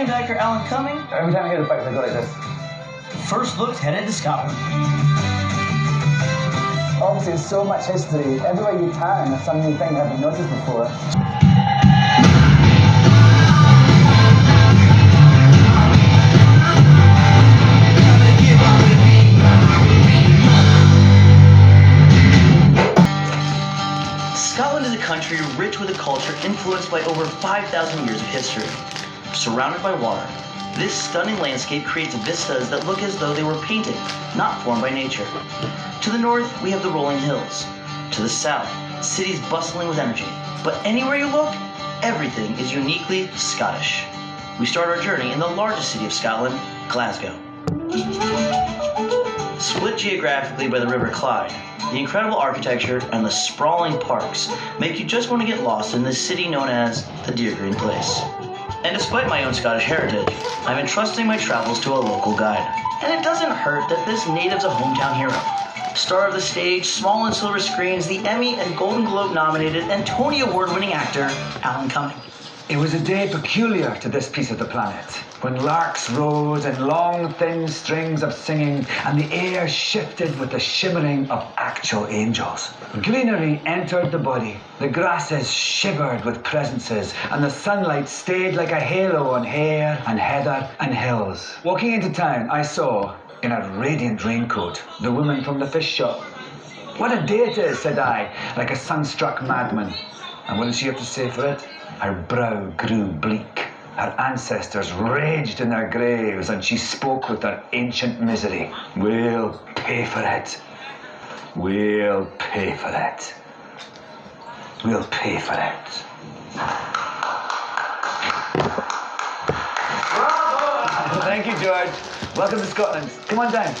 named actor Alan Cumming. Every time I hear the facts, I go like this. First look's headed to Scotland. Obviously, there's so much history. Everywhere you turn, there's some new thing I haven't noticed before. Scotland is a country rich with a culture influenced by over 5,000 years of history. Surrounded by water, this stunning landscape creates vistas that look as though they were painted, not formed by nature. To the north, we have the rolling hills. To the south, cities bustling with energy. But anywhere you look, everything is uniquely Scottish. We start our journey in the largest city of Scotland, Glasgow. Split geographically by the River Clyde, the incredible architecture and the sprawling parks make you just want to get lost in this city known as the Deer Green Place. And despite my own Scottish heritage, I'm entrusting my travels to a local guide. And it doesn't hurt that this native's a hometown hero. Star of the stage, small and silver screens, the Emmy and Golden Globe nominated and Tony Award-winning actor, Alan Cumming. It was a day peculiar to this piece of the planet, when larks rose in long, thin strings of singing, and the air shifted with the shimmering of actual angels. Greenery entered the body, the grasses shivered with presences, and the sunlight stayed like a halo on hair and heather and hills. Walking into town, I saw, in a radiant raincoat, the woman from the fish shop. "What a day it is," said I, like a sunstruck madman. And what did she have to say for it? Her brow grew bleak. Her ancestors raged in their graves, and she spoke with their ancient misery. "We'll pay for it. We'll pay for it. We'll pay for it." Bravo! Thank you, George. Welcome to Scotland. Come on down.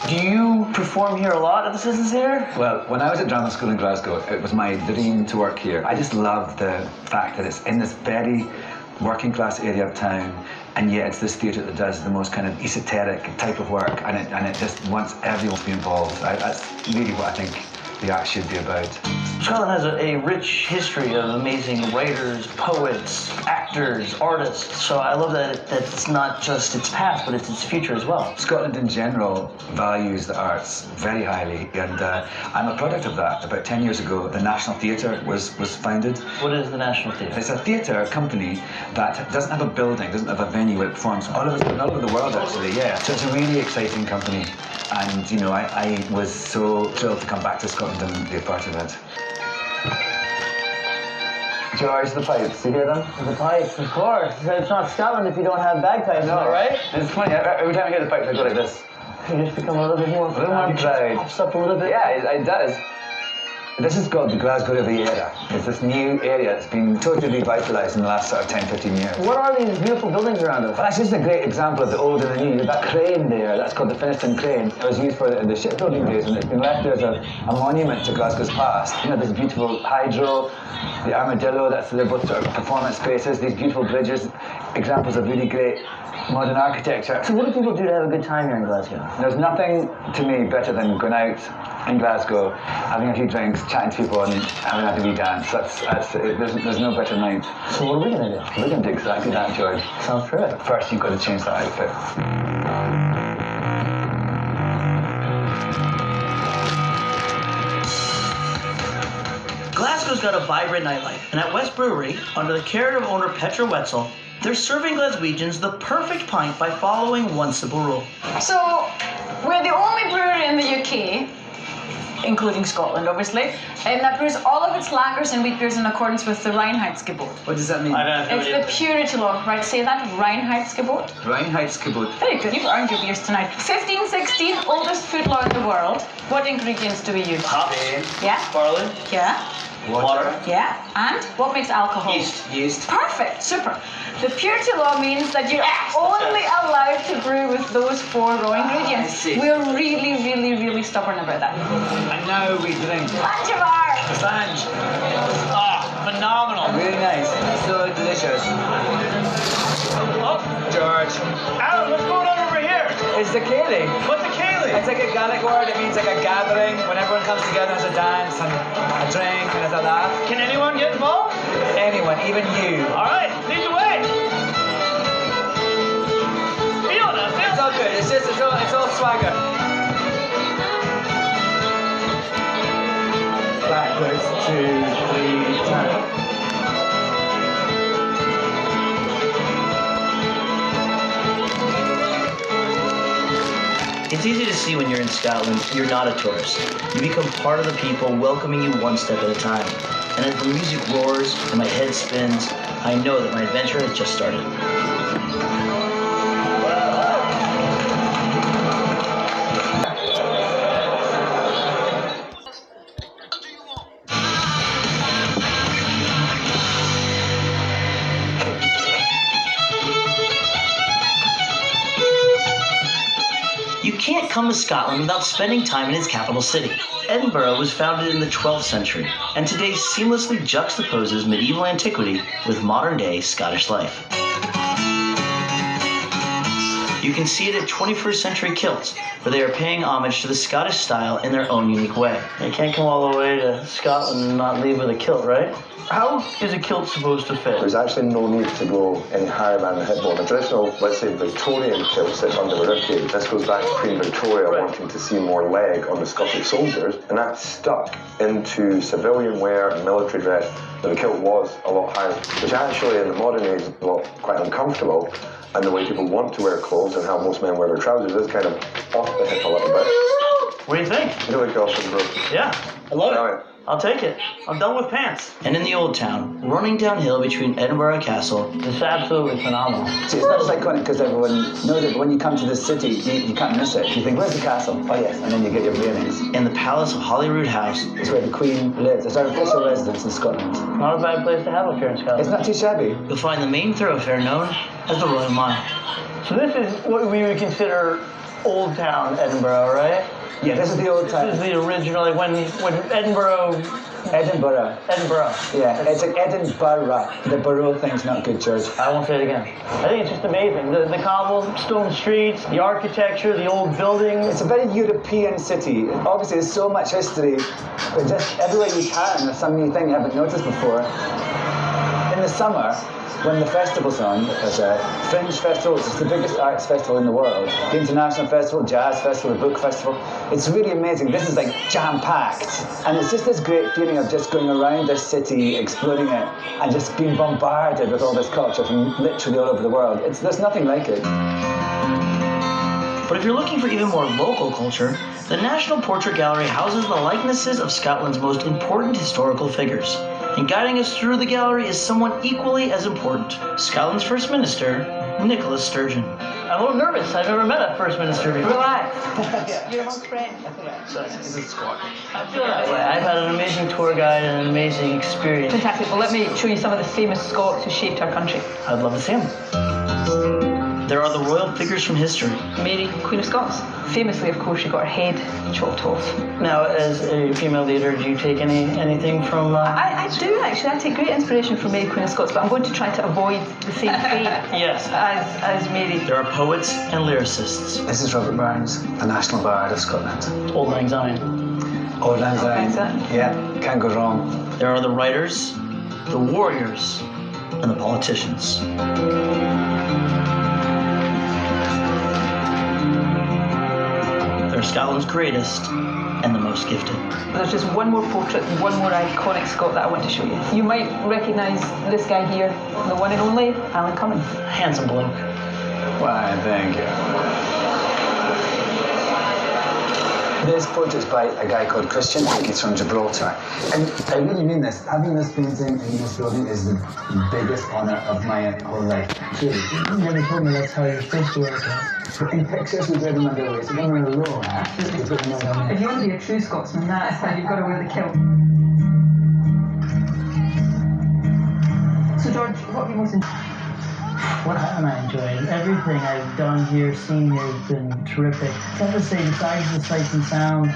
Do you perform here a lot at the Citizens Theatre? Well, when I was at drama school in Glasgow, it was my dream to work here. I just love the fact that it's in this very working class area of town, and yet it's this theatre that does the most kind of esoteric type of work, and it just wants everyone to be involved. That's really what I think the art should be about. Scotland has a rich history of amazing writers, poets, actors, artists. So I love that it's not just its past, but it's its future as well. Scotland in general values the arts very highly, and I'm a product of that. About 10 years ago, the National Theatre was founded. What is the National Theatre? It's a theatre company that doesn't have a building, doesn't have a venue where it performs all over the world, actually, yeah. So it's a really exciting company, and you know, I was so thrilled to come back to Scotland and be a part of it. George, the pipes, you hear them? The pipes, of course. It's not Scotland if you don't have bagpipes, no. Right? It's funny, every time I hear the pipes, I go like this. You just become a little bit more proud. Pops up a little bit. Yeah, it does. This is called the Glasgow Riviera. It's this new area that's been totally revitalised in the last sort of 10, 15 years. What are these beautiful buildings around us? Well, that's just a great example of the old and the new. That crane there, that's called the Finiston Crane. It was used for the shipbuilding days, and it's been left there as a monument to Glasgow's past. You know, this beautiful hydro, the armadillo, they're both sort of performance spaces, these beautiful bridges, examples of really great modern architecture. So what do people do to have a good time here in Glasgow? There's nothing to me better than going out in Glasgow, having a few drinks, chatting to people, and having a wee dance. There's no better night. So what are we going to do? We're going to do exactly that, George. Sounds terrific. First, you've got to change that outfit. Glasgow's got a vibrant nightlife, and at West Brewery, under the care of owner Petra Wetzel, they're serving Glaswegians the perfect pint by following one simple rule. So, we're the only brewery in the UK, including Scotland, obviously, that brews all of its lagers and wheat beers in accordance with the Reinheitsgebot. What does that mean? It's the purity law, right? Say that, Reinheitsgebot. Reinheitsgebot. Very good, you've earned your beers tonight. 1516, oldest food law in the world. What ingredients do we use? Hops. Yeah. Barley. Yeah. Water. Yeah. And what makes alcohol? Yeast. Perfect. Super. The purity law means that you're only allowed to brew with those 4 raw ingredients. We're really, really, really stubborn about that. And now we drink. Langevar! Sanj. Phenomenal. Really nice. So delicious. Oh, George. Alan, what's going on over here? It's the Cayley. What's a Cayley? It's like a Gaelic word. It means like a gathering when everyone comes together as a dance and a drink and as a laugh. Can anyone get involved? Anyone, even you. All right, lead the way. good. It's all swagger. Backwards, 2, 3, turn. It's easy to see when you're in Scotland, you're not a tourist. You become part of the people, welcoming you one step at a time. And as the music roars and my head spins, I know that my adventure has just started. You can't come to Scotland without spending time in its capital city. Edinburgh was founded in the 12th century, and today seamlessly juxtaposes medieval antiquity with modern-day Scottish life. You can see it at 21st century kilts, where they are paying homage to the Scottish style in their own unique way. You can't come all the way to Scotland and not leave with a kilt, right? How is a kilt supposed to fit? There's actually no need to go any higher than the hip bone. A traditional, let's say, Victorian kilt sits under the ribcage. This goes back to Queen Victoria wanting to see more leg on the Scottish soldiers, and that stuck into civilian wear and military dress. So the kilt was a lot higher, which actually in the modern age is quite uncomfortable, and the way people want to wear clothes and how most men wear their trousers is kind of off the hip a little bit. What do you think? Really awesome, bro. Yeah, I love All right. it. I'll take it. I'm done with pants. And in the old town, running downhill between Edinburgh Castle is absolutely phenomenal. See, it's not just iconic because everyone knows it, but when you come to this city, you can't miss it. You think, where's the castle? Oh yes, and then you get your bearings. And the Palace of Holyrood House It's where the Queen lives. It's our official residence in Scotland. not a bad place to have up here in Scotland. It's not too shabby. You'll find the main thoroughfare known as the Royal Mile. So this is what we would consider Old Town Edinburgh, right? Yeah, this is the old This town. is the original, like when Edinburgh. Edinburgh. Yeah, it's like Edinburgh. The borough thing's not good, George. I won't say it again. I think it's just amazing. The cobblestone streets, the architecture, the old buildings. It's a very European city. Obviously, there's so much history, but just everywhere you turn, there's some new thing you haven't noticed before. In the summer, when the festival's on, there's a Fringe Festival, which is the biggest arts festival in the world. The International Festival, Jazz Festival, the Book Festival. It's really amazing. This is like jam-packed. And it's just this great feeling of just going around this city, exploring it, and just being bombarded with all this culture from literally all over the world. There's nothing like it. But if you're looking for even more local culture, the National Portrait Gallery houses the likenesses of Scotland's most important historical figures. And guiding us through the gallery is someone equally as important, Scotland's First Minister, Nicola Sturgeon. I'm a little nervous. I've never met a First Minister before. Relax. You're among friends. This is Scotland. I feel that way. I've had an amazing tour guide and an amazing experience. Fantastic. Well, let me show you some of the famous Scots who shaped our country. I'd love to see them. There are the royal figures from history. Mary, Queen of Scots. Famously, of course, she got her head chopped off. Now, as a female leader, do you take anything from... I do, actually. I take great inspiration from Mary, Queen of Scots, but I'm going to try to avoid the same fate Yes. as Mary. There are poets and lyricists. This is Robert Burns, the National Bard of Scotland. Old Lang Syne. Old Lang Syne. Syne. Yeah, can't go wrong. There are the writers, the warriors, and the politicians. They're Scotland's greatest and the most gifted. There's just one more portrait, one more iconic Scot that I want to show you. You might recognise this guy here, the one and only Alan Cumming. Handsome bloke. Why, thank you. This portrait's by a guy called Christian. He's from Gibraltar. And I really mean this. Having this painting in this building is the biggest honour of my whole life. Truly. You never told me that's how you're supposed to work. In pictures, we wear them underway. So when we're alone, we put them on. If you want to be a true Scotsman, that is how you've got to wear the kilt. So, George, what have you most enjoyed? What haven't I enjoyed? Everything I've done here, seen here, has been terrific. I have to say, besides the sights and sound,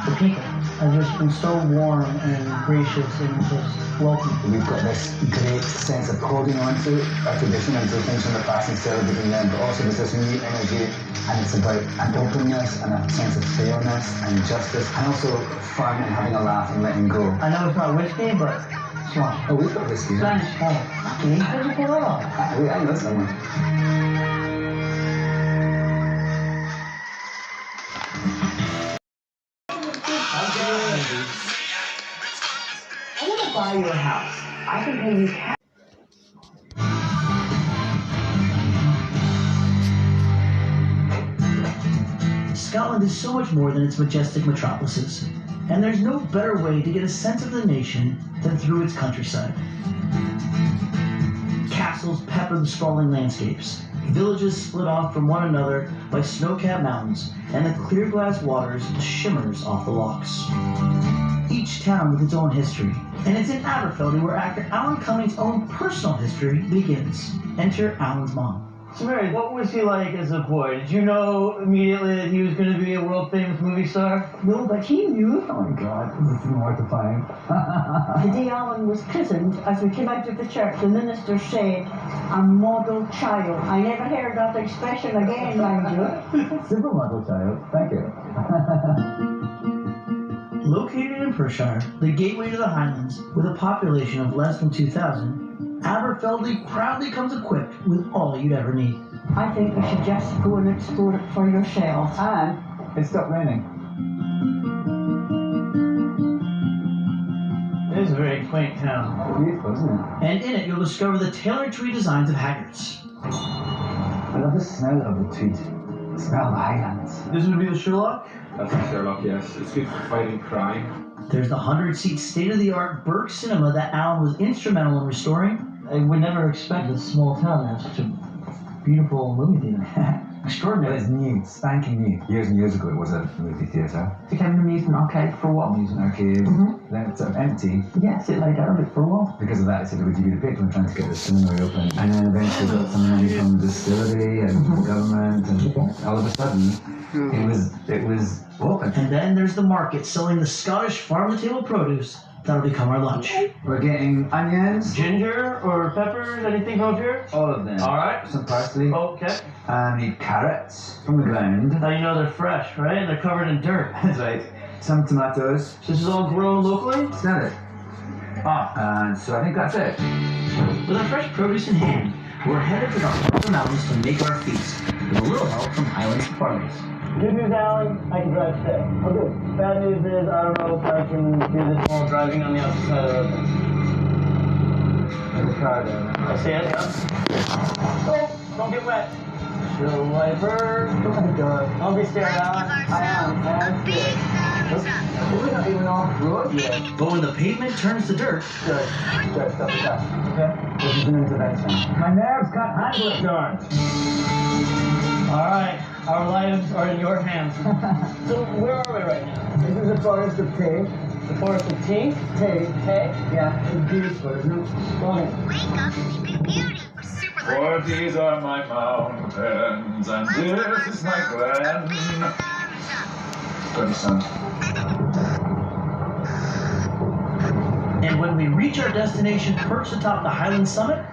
the people have just been so warm and gracious and just welcoming. We've got this great sense of holding on to our tradition and to things from the past and celebrating them, but also there's this new energy, and it's about an openness and a sense of fairness and justice, and also fun and having a laugh and letting go. I know it's not whiskey, but swan. Oh, we've got whiskey. Spanish. Oh, okay. How did you pull that off? I know someone. buy your house, I can pay you cash. Scotland is so much more than its majestic metropolises, and there's no better way to get a sense of the nation than through its countryside. Castles pepper the sprawling landscapes, villages split off from one another by snow-capped mountains, and the clear glass waters shimmers off the lochs. Each town with its own history, and it's in Aberfeldy where actor Alan Cumming's own personal history begins. Enter Alan's mom. So Mary, what was he like as a boy? Did you know immediately that he was going to be a world-famous movie star? No, but he knew. Oh my God, this is mortifying. The day Alan was christened, as we came out of the church, the minister said, "A model child." I never heard that expression again, mind you. Super model child, thank you. Located in Perthshire, the gateway to the Highlands, with a population of less than 2,000, Aberfeldy proudly comes equipped with all you'd ever need. I think you should just go and explore it for yourself. And it stopped raining. It is a very quaint town. Beautiful, isn't it? And in it, you'll discover the tailored tree designs of Haggards. I love the smell of the tweed. The smell of the Highlands. This would be the Sherlock? That's a Sherlock, yes. It's good for fighting crime. There's the 100-seat state-of-the-art Burke Cinema that Alan was instrumental in restoring. I would never expect a small town to have such a beautiful movie theater. Extraordinary. It's new, spanking new. Years and years ago it was a movie theatre. It became an amusement arcade for a while. Amusement arcade. Then it's sort of empty. Yes, it lay dormant for a while. Because of that, I said, would you be the patron trying to get the cinema open? And then eventually got some money from the distillery and the government, and all of a sudden, it was open. And then there's the market selling the Scottish farm-to-table produce that'll become our lunch. We're getting onions, Ginger or peppers, anything from here? all of them. All right. Some parsley. Okay. And we need carrots from the ground. Now you know they're fresh, right? They're covered in dirt. That's right. Some tomatoes. So this is all grown locally? Smell it. And so I think that's it. With our fresh produce in hand, we're headed to the heart of the mountains to make our feast, with a little help from Highland Safaris. Good news, Alan, I can drive today. Oh, good. Bad news is I don't know if I can do this while driving on the opposite side of the road. There's a car there. I see it, yeah. Oh, don't get wet. Show wiper. Oh, God. Don't be scared, Alan. I am scared. We're not even off road yet. But when the pavement turns to dirt, Good. Good, stop the car. Okay? This is an intervention. My nerves can't handle it, George. All right. Our lives are in your hands. So where are we right now? This is the forest of Tay. The forest of tea? Tay. Hay? Yeah, it's beautiful, isn't it? Stunning. Wake up, sleeping beauty. Super For these are my mountains, and this is my glen. Good son. and when we reach our destination perched atop the Highland summit,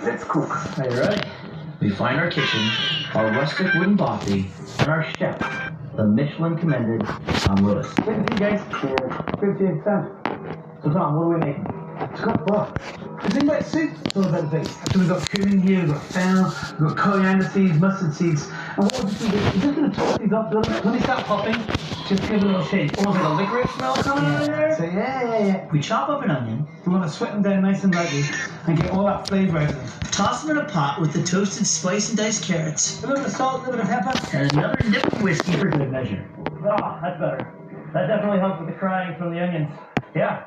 Let's cook. are you ready? We find our kitchen, our rustic wooden bothy, and our chef, the Michelin-commended Tom Lewis. Thank you guys. 58 cents. So Tom, what are we making? It's got broth. The thing about soup, it's all about the base. So we've got cumin here, we've got fennel, we've got coriander seeds, mustard seeds. And what we're just going to do, we're just going to toss these up. When they start popping, just give it a little shake. Almost like a licorice smell coming out of there. So yeah. We chop up an onion, We want to sweat them down nice and lightly and get all that flavour out of them. toss them in a pot with the toasted sliced and diced carrots, A little bit of salt, a little bit of pepper. and another nip of whiskey for good measure. Ah, that's better. That definitely helps with the crying from the onions. Yeah.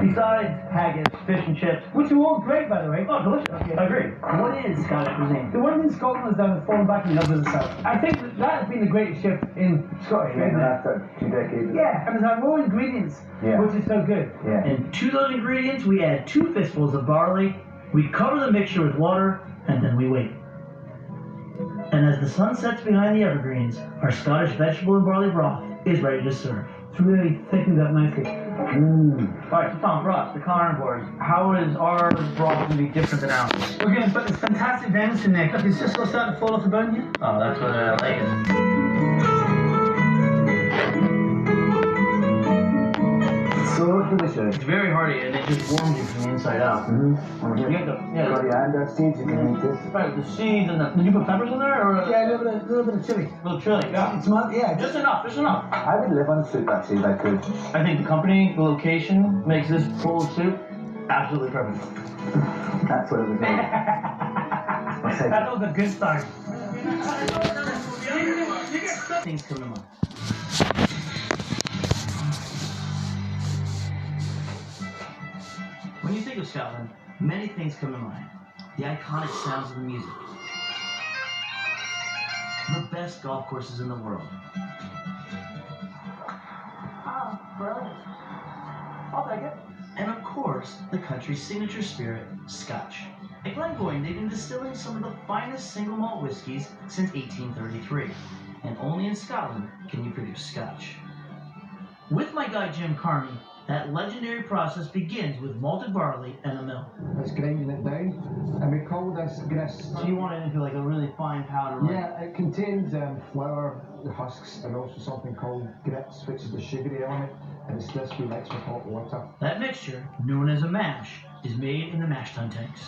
Besides haggis, fish and chips. Which are all great, by the way. Oh, delicious. I agree. What is Scottish cuisine? The one in Scotland is down and fallen back in love with the south. I think that has been the greatest shift in Scottish food. After 2 decades. Yeah, and there's more ingredients, Yeah. which is so good. Yeah. And to those ingredients, we add 2 fistfuls of barley, we cover the mixture with water, and then we wait. And as the sun sets behind the evergreens, our Scottish vegetable and barley broth is ready to serve. It's really thickened up nicely. Alright, so Tom, for us, the carnivores, how is our broth going to be different than ours? We're going to put this fantastic venison neck. Look, it's just going to start to fall off the bone here. Oh, that's what I like it. So So delicious. It's very hearty and it just warms you from the inside out. You get the Coriander seeds, you can eat it. right, the seeds and the. Did you put peppers in there or? Yeah, a little bit of chili. A little chili. Yeah. It's not, yeah. Just enough. Just enough. I would live on soup actually if I could. I think the company, the location, makes this bowl of soup absolutely perfect. That's what it would be. That was a good start. Things come to mind. When you think of Scotland, many things come to mind. The iconic sounds of the music. The best golf courses in the world. Oh, brilliant. I'll take it. And of course, the country's signature spirit, Scotch. At Glengoyne, they've been distilling some of the finest single malt whiskies since 1833. And only in Scotland can you produce Scotch. With my guide Jim Carney, that legendary process begins with malted barley and a mill. It's grinding it down, and we call this grist. So you want it into like a really fine powder, right? Yeah, it contains flour, the husks, and also something called grits, which is the sugary element, and it's this we mix with hot water. That mixture, known as a mash, is made in the mash tun tanks.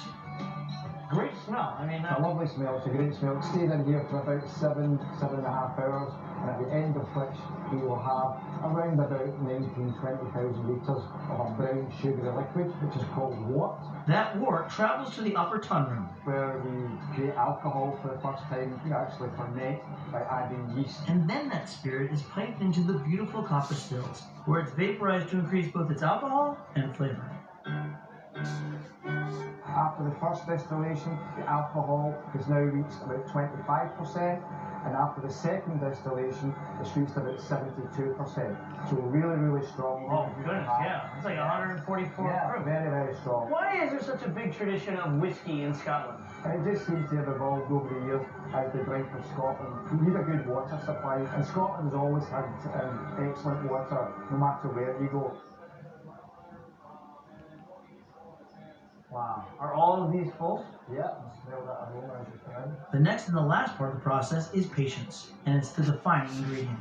Great smell. I mean, a lovely smell. It's a great smell. It stays in here for about 7.5 hours, and at the end of which we will have around about 20,000 litres of a brown sugary liquid, which is called wort. That wort travels to the upper tun room, where we create alcohol for the first time. We actually ferment by adding yeast. And then that spirit is piped into the beautiful copper stills, where it's vaporized to increase both its alcohol and flavor. After the first distillation, the alcohol has now reached about 25%, and after the second distillation, it's reached about 72%. So really, really strong. Oh, goodness, yeah. It's like 144 yeah, proof. very, very strong. Why is there such a big tradition of whiskey in Scotland? And it just seems to have evolved over the years as the drink of Scotland. We need a good water supply, and Scotland has always had excellent water, no matter where you go. Wow. Are all of these full? Yeah, smell that aroma as you can. The next and the last part of the process is patience, and it's the defining ingredient.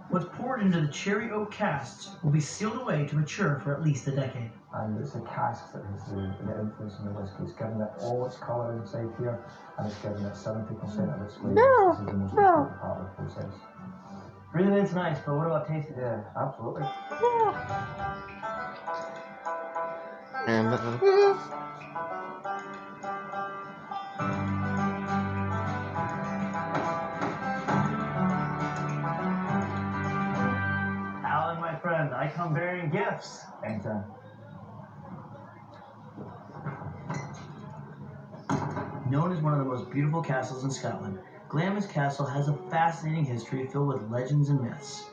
What's poured into the cherry oak casks will be sealed away to mature for at least a decade. And it's the casks that has the influence in the whiskey. It's given it all its colour inside here, and it's given it 70% of its flavour. This is the most important part of the process. Breathing it's nice, but what about tasting? Yeah, absolutely. Alan, my friend, I come bearing gifts. Anytime. Known as one of the most beautiful castles in Scotland, Glamis Castle has a fascinating history filled with legends and myths.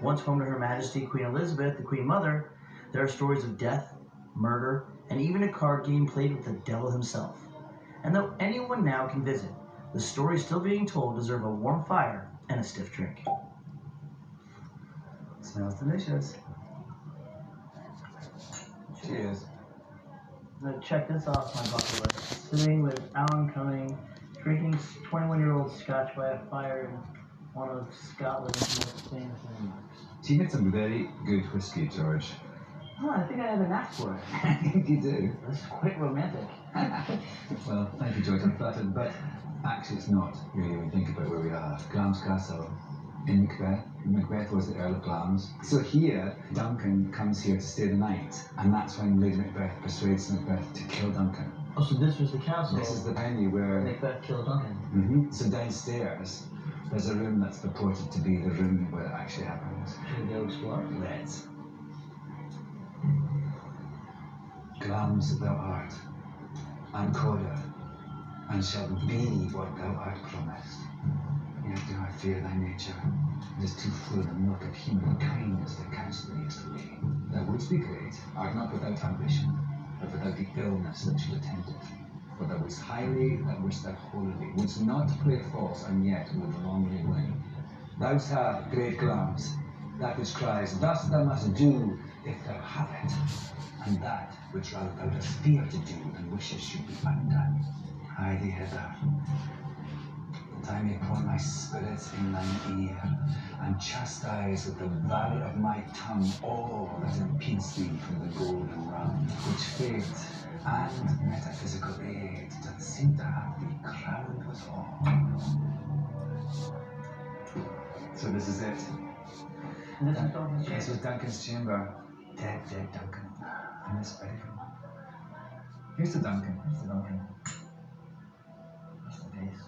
Once home to Her Majesty Queen Elizabeth, the Queen Mother, there are stories of death, murder, and even a card game played with the devil himself. And though anyone now can visit, the stories still being told deserve a warm fire and a stiff drink. Smells delicious. Cheers. Now check this off my bucket list. Sitting with Alan Cumming, drinking 21-year-old scotch by a fire in one of Scotland's most famous landmarks. So you made some very good whiskey, George. Oh, I think I have an knack for it. I think you do. This is quite romantic. Well, thank you, George. I'm flattered, but actually it's not really when you think about where we are. Glamis Castle in Macbeth. Macbeth was the Earl of Glamis. So here, Duncan comes here to stay the night, and that's when Lady Macbeth persuades Macbeth to kill Duncan. Oh, so this was the castle? This is the venue where Macbeth killed Duncan. Mm-hmm. So downstairs, there's a room that's purported to be the room where it actually happens. Should we go explore? Let's. Glamis thou art, and Coda, and shalt be what thou art promised. Yet do I fear thy nature. It is too full of milk of human kindness to counsel thee as to be. Thou wouldst be great, art not without ambition, but without the illness that should attend it. For thou wouldst highly, thou wouldst thou holily, wouldst not play false, and yet would wrongly win. Thou'st have great Glamis, that which cries, thus thou must do if thou have it, and that which rather thou dost fear to do and wishes should be undone. Hie thee hither. I may pour my spirit in thine ear, and chastise with the valley of my tongue all that impedes thee from the golden round, which fate and metaphysical aid doth seem to have thee crowned withal. So this is it. This was Duncan's chamber. Dead Duncan. And it's ready for one. Here's the Duncan. That's the days.